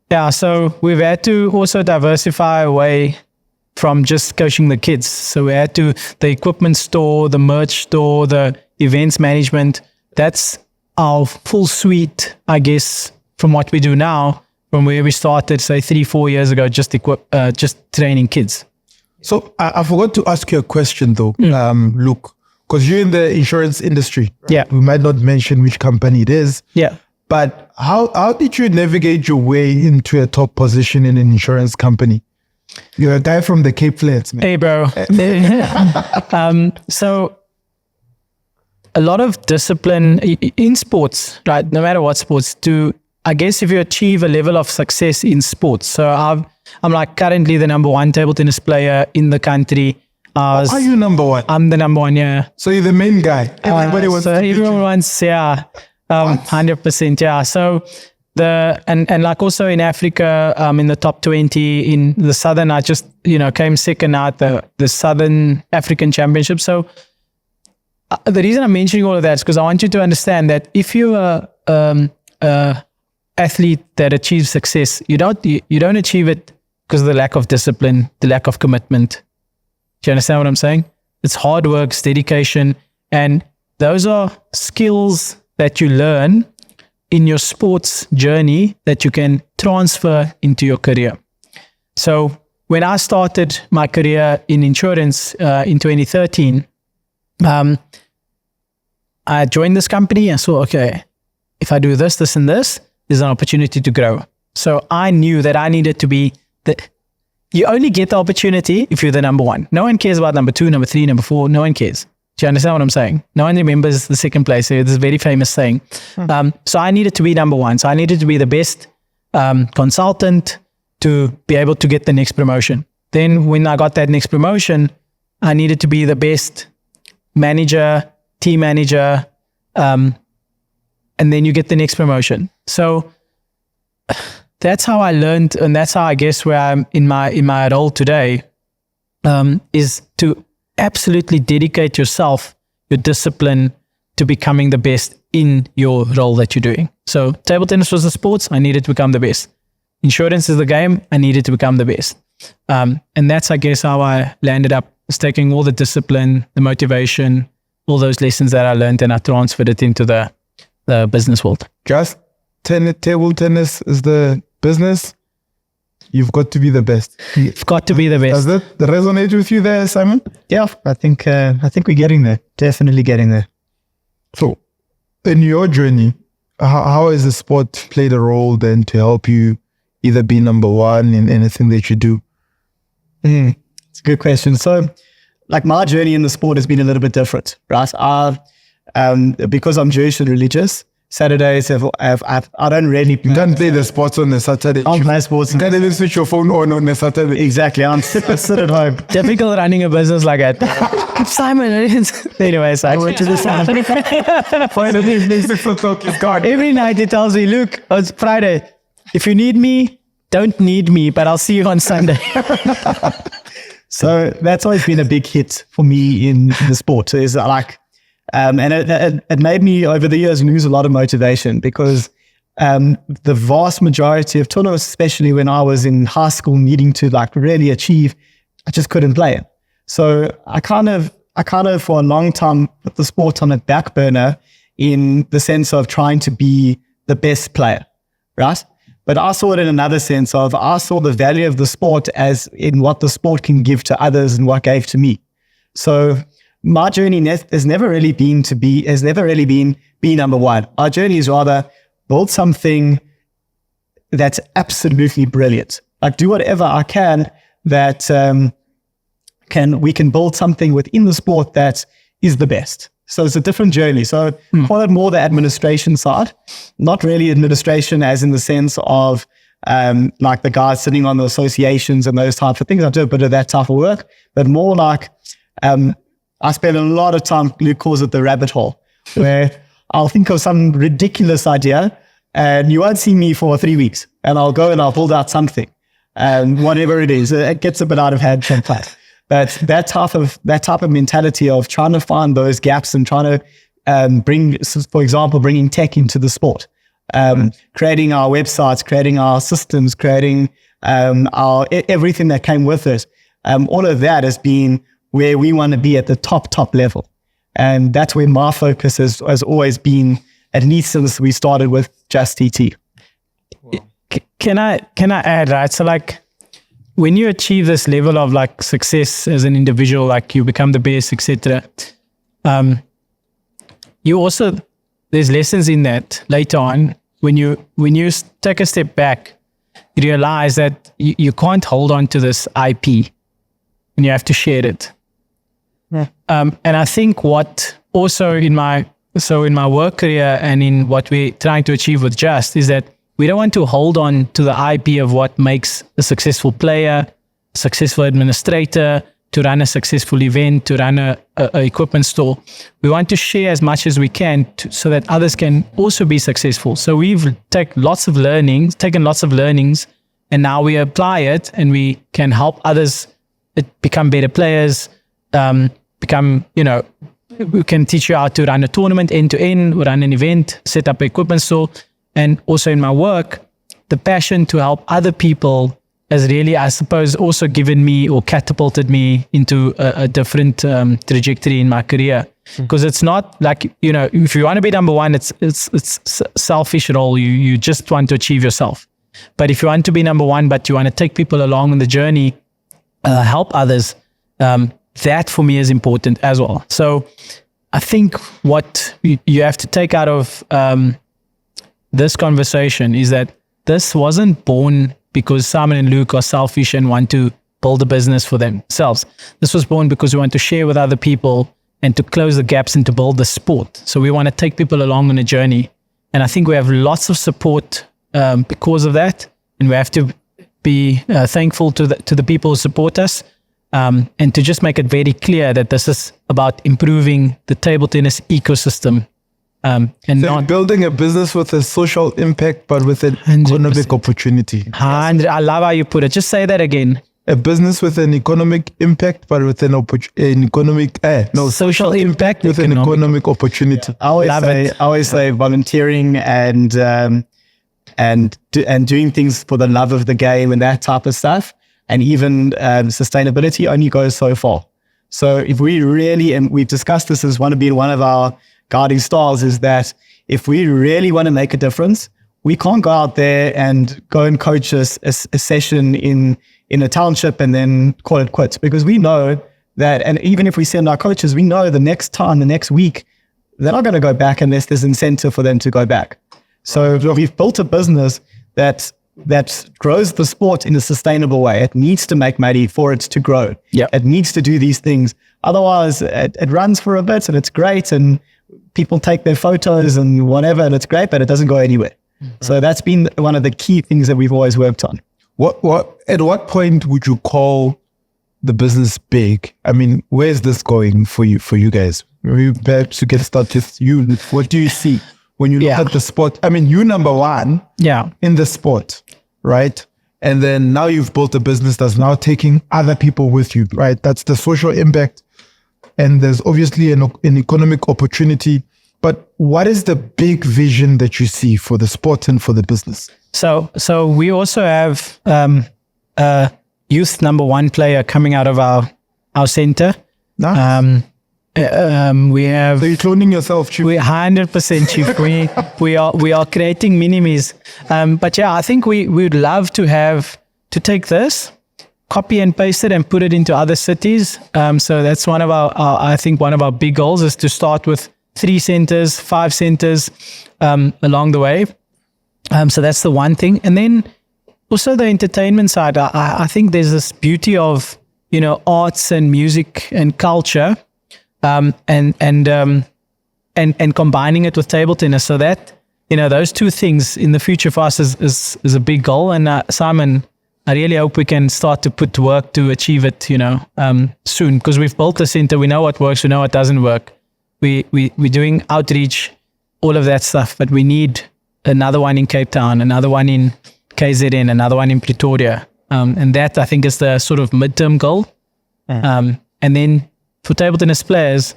Yeah. So we've had to also diversify away from just coaching the kids. So we had to, the equipment store, the merch store, the events management. That's our full suite, I guess, from what we do now, from where we started, say 3-4 years ago, just training kids. So I forgot to ask you a question though, Luke, because you're in the insurance industry. Yeah. We might not mention which company it is, Yeah. but how did you navigate your way into a top position in an insurance company? You're a guy from the Cape Flats, man. Hey, bro. So a lot of discipline in sports, right? No matter what sports, I guess if you achieve a level of success in sports. So I'm like currently the number 1 table tennis player in the country. Are you number 1? I'm the number 1, yeah. So you're the main guy. Everybody wants so to beat everyone you. wants, yeah. 100%, yeah. So and like also in Africa, in the top 20 in the Southern, I just, came second at the Southern African Championship. So the reason I'm mentioning all of that is because I want you to understand that if you're a athlete that achieves success, you don't achieve it because of the lack of discipline, the lack of commitment. Do you understand what I'm saying? It's hard work, it's dedication, and those are skills that you learn in your sports journey that you can transfer into your career. So when I started my career in insurance in 2013, I joined this company and saw, okay, if I do this, this, and this, there's an opportunity to grow. So I knew that I needed to be you only get the opportunity if you're the number 1. No one cares about number 2, number 3, number 4. No one cares. Do you understand what I'm saying? No one remembers the second place. So this very famous saying. So I needed to be number 1. So I needed to be the best consultant to be able to get the next promotion. Then when I got that next promotion, I needed to be the best manager, team manager, and then you get the next promotion. So that's how I learned, and that's how I guess where I'm in my role today, is to absolutely dedicate yourself, your discipline to becoming the best in your role that you're doing. So table tennis was the sports, I needed to become the best. Insurance is the game, I needed to become the best. And that's, I guess, how I landed up, is taking all the discipline, the motivation, all those lessons that I learned, and I transferred it into the business world. Just table tennis is the business. You've got to be the best. You've got to be the best. Does that resonate with you there, Simon? Yeah, I think we're getting there. Definitely getting there. So, in your journey, how has the sport played a role then to help you either be number 1 in anything that you do? It's a good question. So, like my journey in the sport has been a little bit different, right? Because I'm Jewish and religious, Saturdays I don't really play. You can't play the sports on a Saturday. I don't play sports. You can't even switch your phone on a Saturday. Exactly. I sit at home. Difficult running a business like that. Simon, anyways, I went to the Every night he tells me, look, it's Friday. If you need me, don't need me, but I'll see you on Sunday. So that's always been a big hit for me in the sport. So it's like, and it made me over the years lose a lot of motivation because the vast majority of tournaments, especially when I was in high school, needing to like really achieve, I just couldn't play it. So I kind of for a long time put the sport on a back burner in the sense of trying to be the best player, right? But I saw it in another sense of I saw the value of the sport as in what the sport can give to others and what gave to me. So my journey has never really been be number 1. Our journey is rather build something that's absolutely brilliant. Like do whatever I can that we can build something within the sport that is the best. So it's a different journey. So call it more the administration side, not really administration as in the sense of like the guys sitting on the associations and those types of things. I do a bit of that type of work, but more like I spend a lot of time, Luke calls it the rabbit hole, where I'll think of some ridiculous idea and you won't see me for 3 weeks, and I'll go and I'll build out something, and whatever it is, it gets a bit out of hand sometimes. But that type of mentality of trying to find those gaps and trying to bring, for example, bringing tech into the sport, creating our websites, creating our systems, creating our everything that came with it. All of that has been where we want to be at the top level. And that's where my focus has always been, at least since we started with JustTT. Can I add, right? So like, when you achieve this level of like success as an individual, like you become the best, etc. You also, there's lessons in that later on. When you take a step back, you realize that you can't hold on to this IP, and you have to share it. Yeah. And I think what also in my work career and in what we're trying to achieve with Just is that we don't want to hold on to the IP of what makes a successful player, successful administrator, to run a successful event, to run a equipment store. We want to share as much as we can so that others can also be successful. So we've taken lots of learnings, and now we apply it, and we can help others become better players, we can teach you how to run a tournament end to end, run an event, set up an equipment store. And also in my work, the passion to help other people has really, I suppose, also given me or catapulted me into a different trajectory in my career. Because it's not like, if you want to be number one, it's selfish at all. You just want to achieve yourself. But if you want to be number one, but you want to take people along on the journey, help others, that for me is important as well. So I think what you have to take out of this conversation is that this wasn't born because Simon and Luke are selfish and want to build a business for themselves. This was born because we want to share with other people and to close the gaps and to build the sport. So we want to take people along on a journey. And I think we have lots of support because of that. And we have to be thankful to the people who support us. And to just make it very clear that this is about improving the table tennis ecosystem. And so not building a business with a social impact, but with an 100%. economic opportunity. I love how you put it. Just say that again. A business with an economic impact, but with an social impact with an economic opportunity. I always say volunteering and doing things for the love of the game and that type of stuff, and even sustainability only goes so far. So if we really, and we've discussed this as one of our guiding stars, is that if we really want to make a difference, we can't go out there and go and coach a session in a township and then call it quits, because we know that, and even if we send our coaches, we know the next week, they're not going to go back unless there's incentive for them to go back. So we've built a business that grows the sport in a sustainable way. It needs to make money for it to grow. Yep. It needs to do these things. Otherwise, it runs for a bit and it's great, and people take their photos and whatever, and it's great, but it doesn't go anywhere. Mm-hmm. So that's been one of the key things that we've always worked on. At what point would you call the business big? I mean, where is this going for you guys? Maybe perhaps to get started, what do you see when you look at the sport? I mean, you number one in the sport, right? And then now you've built a business that's now taking other people with you, right? That's the social impact. And there's obviously an economic opportunity. But what is the big vision that you see for the sport and for the business? So we also have a youth number one player coming out of our center. Nice. We have. So you're cloning yourself, Chief? We're 100%, Chief. we are creating minimes. But yeah, I think we would love to take this, copy and paste it, and put it into other cities. So that's one of our big goals is to start with 3 centers, 5 centers along the way. So that's the one thing. And then also the entertainment side. I think there's this beauty of, arts and music and culture, and combining it with table tennis, so that, those two things in the future for us is a big goal. And Simon, I really hope we can start to put work to achieve it, soon, because we've built the center. We know what works. We know what doesn't work. We're doing outreach, all of that stuff, but we need another one in Cape Town, another one in KZN, another one in Pretoria. And that, I think, is the sort of midterm goal. And then for table tennis players,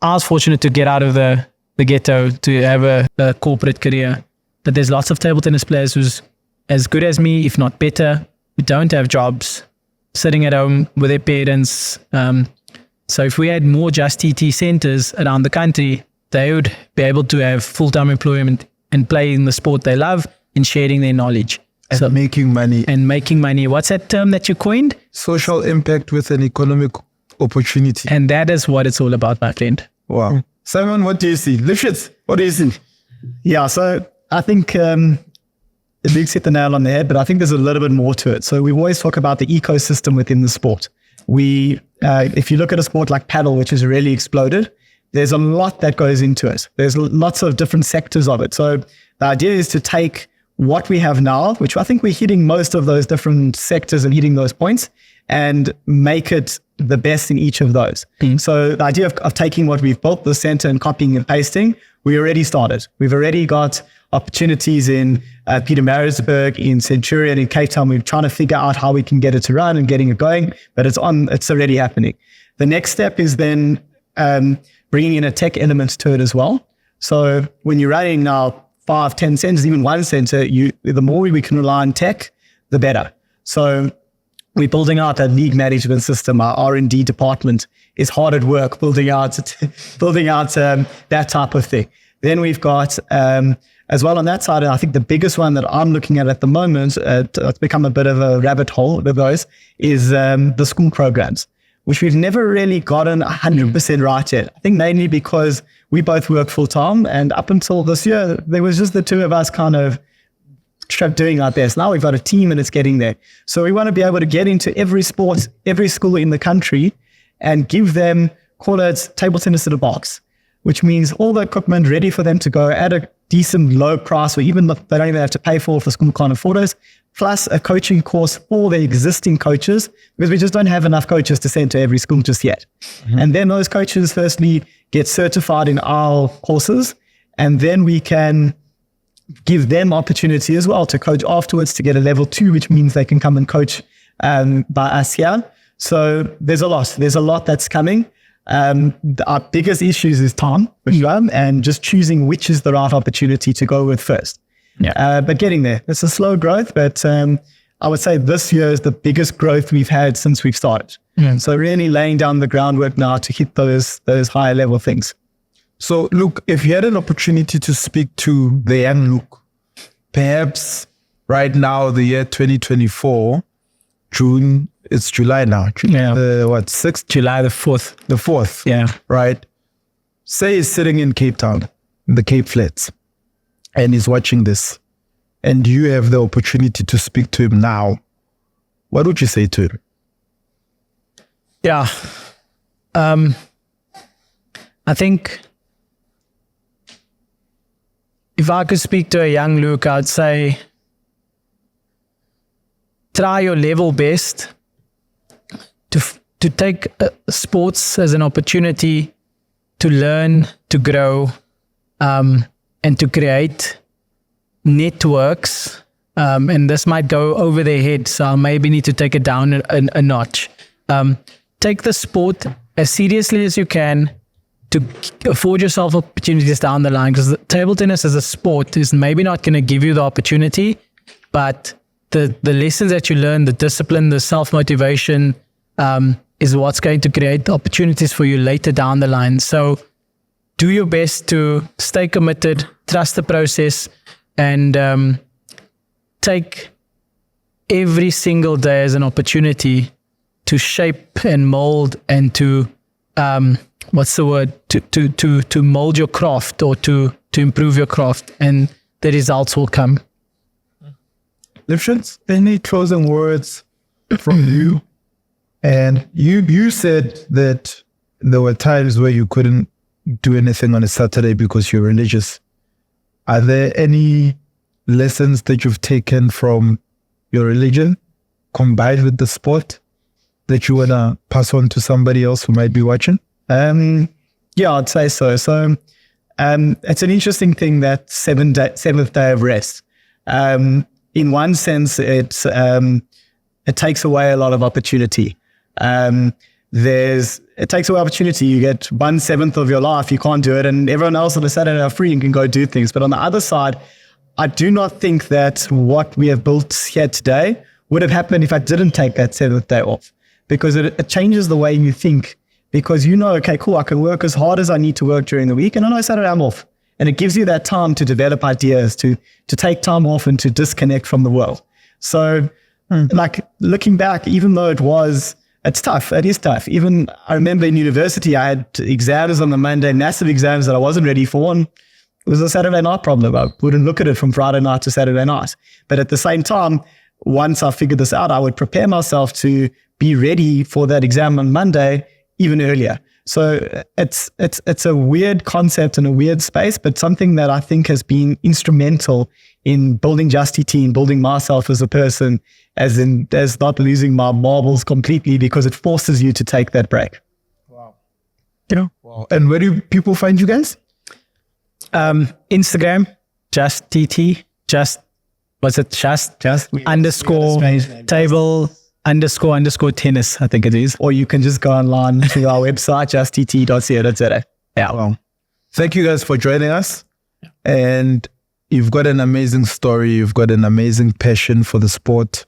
I was fortunate to get out of the ghetto to have a corporate career. But there's lots of table tennis players who's as good as me, if not better, who don't have jobs, sitting at home with their parents. So if we had more JustTT centers around the country, they would be able to have full-time employment and play in the sport they love and sharing their knowledge. And making money. And making money. What's that term that you coined? Social impact with an economic opportunity. And that is what it's all about, my friend. Wow. Simon, what do you see? Lipschits, what do you see? Yeah, so I think Luke hit the nail on the head, but I think there's a little bit more to it. So we always talk about the ecosystem within the sport. If you look at a sport like paddle, which has really exploded, there's a lot that goes into it. There's lots of different sectors of it. So the idea is to take what we have now, which I think we're hitting most of those different sectors and hitting those points, and make it the best in each of those. So the idea of taking what we've built, the center, and copying and pasting, we already started. We've already got opportunities in Pietermaritzburg, in Centurion, in Cape Town. We're trying to figure out how we can get it to run and getting it going, but it's already happening. The next step is then bringing in a tech element to it as well. So when you're running now 5, 10 centers, even one center, the more we can rely on tech, the better. So we're building out a league management system. Our R&D department is hard at work building out that type of thing. Then we've got, as well on that side, I think the biggest one that I'm looking at the moment, it's become a bit of a rabbit hole with those, is the school programs, which we've never really gotten 100% right yet. I think mainly because we both work full time, and up until this year, there was just the two of us kind of doing our best. Now we've got a team and it's getting there. So we want to be able to get into every sport, every school in the country, and give them, call it table tennis in a box, which means all the equipment ready for them to go at a decent low price, or even if they don't even have to pay for if the school can't afford us, plus a coaching course for the existing coaches, because we just don't have enough coaches to send to every school just yet. And then those coaches firstly get certified in our courses, and then we can give them opportunity as well to coach afterwards to get a level 2, which means they can come and coach by us here. So there's a lot that's coming. Our biggest issues is time, and just choosing which is the right opportunity to go with first. But getting there. It's a slow growth, but I would say this year is the biggest growth we've had since we've started. So really laying down the groundwork now to hit those higher level things. So Luke, if you had an opportunity to speak to the young Luke, perhaps right now, the year 2024, June, it's July now. What, 6th? July the 4th. The 4th. Yeah. Right. Say he's sitting in Cape Town, in the Cape Flats, and he's watching this, and you have the opportunity to speak to him now. What would you say to him? Yeah. I think if I could speak to a young Luke, I'd say try your level best to take sports as an opportunity to learn, to grow, and to create networks. And this might go over their head, so I maybe need to take it down a notch. Take the sport as seriously as you can to afford yourself opportunities down the line, because table tennis as a sport is maybe not going to give you the opportunity, but the lessons that you learn, the discipline, the self-motivation is what's going to create the opportunities for you later down the line. So do your best to stay committed, trust the process, and take every single day as an opportunity to shape and mold and to to mold your craft, or to improve your craft, and the results will come. Lipschits, any closing words from you? And you said that there were times where you couldn't do anything on a Saturday because you're religious. Are there any lessons that you've taken from your religion combined with the sport that you want to pass on to somebody else who might be watching? Yeah, I'd say so. So it's an interesting thing, that seventh day of rest. In one sense, it takes away a lot of opportunity. It takes away opportunity. You get 1/7 of your life, you can't do it, and everyone else on a Saturday are free and can go do things. But on the other side, I do not think that what we have built here today would have happened if I didn't take that 7th day off, because it changes the way you think. Because okay, cool, I can work as hard as I need to work during the week, and on Saturday I'm off. And it gives you that time to develop ideas, to take time off and to disconnect from the world. So like looking back, even though it's tough, it is tough. Even I remember in university, I had exams on the Monday, massive exams that I wasn't ready for, and it was a Saturday night problem. I wouldn't look at it from Friday night to Saturday night. But at the same time, once I figured this out, I would prepare myself to be ready for that exam on Monday even earlier. So it's a weird concept and a weird space, but something that I think has been instrumental in building JustTT and building myself as a person, as not losing my marbles completely, because it forces you to take that break. Wow. Wow. And where do people find you guys? Instagram, JustTT, just underscore table underscore tennis, I think it is. Or you can just go online to our website, justtt.co.za. Yeah. Well, thank you guys for joining us. And you've got an amazing story. You've got an amazing passion for the sport.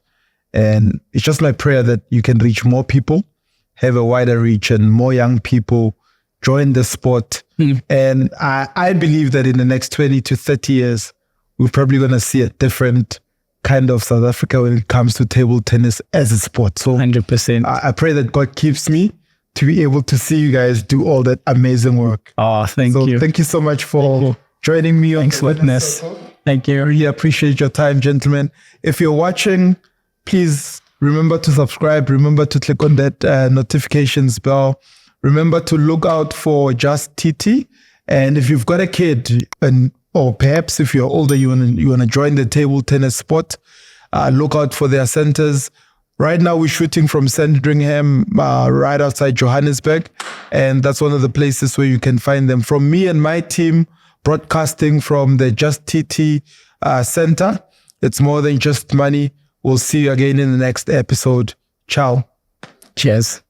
And it's just my prayer that you can reach more people, have a wider reach, and more young people join the sport. And I believe that in the next 20 to 30 years, we're probably going to see a different kind of South Africa when it comes to table tennis as a sport. So 100%. I pray that God keeps me to be able to see you guys do all that amazing work. Oh, thank you. Thank you so much for joining me. Thanks, Witness. Thank you. I really appreciate your time, gentlemen. If you're watching, please remember to subscribe. Remember to click on that notifications bell. Remember to look out for JustTT. And if you've got a kid, or perhaps if you're older, you want to join the table tennis sport, look out for their centers. Right now, we're shooting from Sandringham, right outside Johannesburg. And that's one of the places where you can find them. From me and my team, broadcasting from the JustTT center. It's more than just money. We'll see you again in the next episode. Ciao. Cheers.